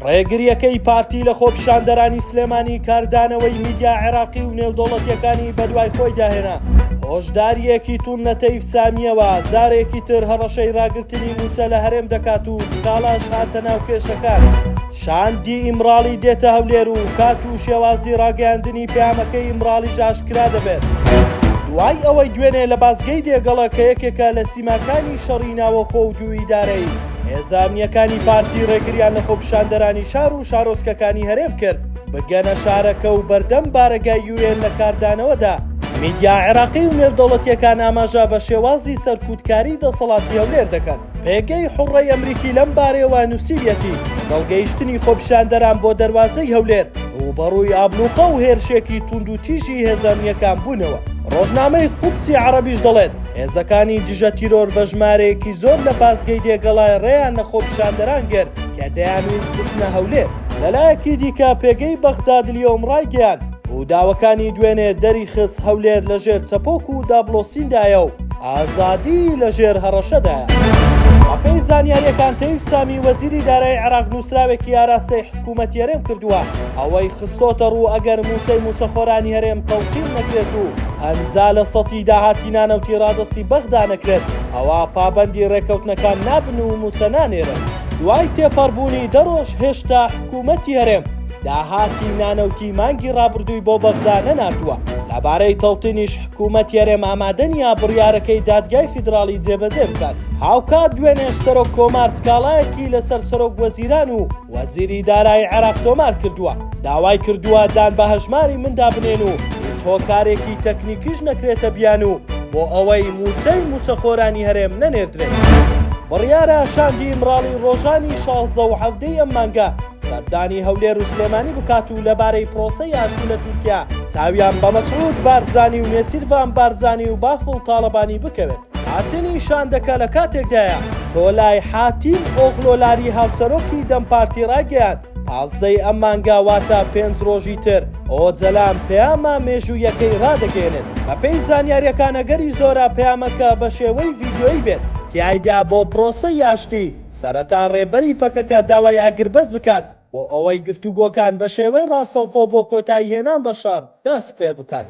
ڕێگریەکەی پارتی لە خۆپیشاندەرانی سلێمانی کاردانەوەی میدیا عێراقی و نێودەوڵەتیەکانی بەدوای خۆی داهێنا. هۆشداریەکی توونەتەی سامیەوە جارێکی تر هەڕەشەی ڕاگررتنی موچە لە هەرێم دەکات و سکاڵاش هاتە ناو کێشەکان. شاندی ئیمراڵی دێتە هەولێر و کات و شێوازی ڕاگەیاندنی پەیامەکەی ئیمراڵیش ئاشکرا دەبێت. دوای ئەوەی دوێنێ لە بازگەی دێگەڵە کە یەکێکە لە سیماکانی شەڕی ناوەخۆ و دوو ئیدارەی هێزانیەکانی پارتی ڕێگریان لە خۆپیشاندەرانی شار و شارۆچکەکانی هەرێم کرد بگەنە شارەکە و بەردەم بارەگای یوێن لە کاردانەوەدا. میدیا عێراقی و نێودەوڵەتیەکان ئاماژە بە شێوازی سەرکوتکاری دەسەڵاتی هەولێر دەکەن. پێگەی حوڕەی ئەمریکی لەم بارەیەوە نووسیبێتی دڵگەیشتنی خۆپیشاندەران بۆ دەروازەی هەولێر و بەڕووی ئابلوقە و هێرشێکی توند و تیژی هێزانیەکان بوونەوە. ڕۆژنامەی قودسی عەرەبیش دەڵێت هێزەکانی دژە تیرۆر بە ژمارەیەکی زۆر لە پاسگەی دێگەڵای ڕێیان لە خۆپیشاندەران گرت کە دەیانویست بچنە هەولێر. لەلایەکی دیکە پێگەی بەغدادلیۆم ڕایگەیاند و داوەکانی دوێنێ دەری خست هەولێر لەژێر چەپۆک و دابلۆسیندایە و ئازادی لەژێر هەڕەشەدایە. ئەپەی زانیاریەکان تەیف سامی وەزیری دارایی عێراق نووسراوێکی ئاراستەی حکوومەتی هەرێم کردووە ئەوەی خستۆتە ڕوو ئەگەر موچەی موچەخۆرانی هەرێم تەڵقین نەکرێت و هەنجا لە سەتی داهاتی نانەوتی ڕادەستی بەغدا نەکرێت ئەوە پابەندی ڕێکەوتنەکان نابن و موچە نانێرن. دوای تێپەڕبوونی دەڕۆژ هێشتا حکوومەتی هەرێم داهاتی نانەوتی مانگی ڕابردووی بۆ بەغدا نەناردووە. لەبارەی تەڵتنیش حکوومەتی هەرێم ئامادەنیە بڕیارەکەی دادگای فیدراڵی جێبەجێ بکات. هاوکات دوێنێش سەرۆک کۆمار سکاڵایەکی لەسەر سەرۆک وەزیران و وەزیری دارایی عێراق تۆمار کردووە. داوای کردووە دان بە هەژماری مندا بنێن و هیچ هۆکارێکی تەکنیکیش نەکرێتە بیان و بۆ ئەوەی موچەی موچەخۆرانی هەرێم نەنێردرێت. بڕیارە شاندی ئیمراڵی ڕۆژانی 16 و 17 ئەم مانگە سەردانی هەولێر و سلێمانی بکات و لەبارەی پرۆسەی ئاشتی لە تورکیا چاویان بە مەسعود بارزانی و نێچیروان بارزانی و بافڵ تاڵەبانی بکەوێت. هاتنی شاندەکە لە کاتێکدایە تۆ لای حاتیم ئۆغلۆلاری هاوسەرۆکی دەم پارتی ڕاگەیاند 15 ئەم مانگە واتە 5 ڕۆژی تر ئۆجەلان پەیامە مێژوویەکەی ڕادەگەێنن. بەپێی زانیاریەکان ئەگەری زۆرە پەیامەکە بە شێوەی ڤیدیۆیی بێت تیایدا بۆ پرۆسەی ئاشتی سەرەتا ڕێبەری پەکەکە داوای ئاگربەست بکات بۆ ئەوەی گفتوگۆکان بە شێوەی ڕاستەوخۆ بۆ کۆتایی هێنان بە شەڕ دەست پێ بکات.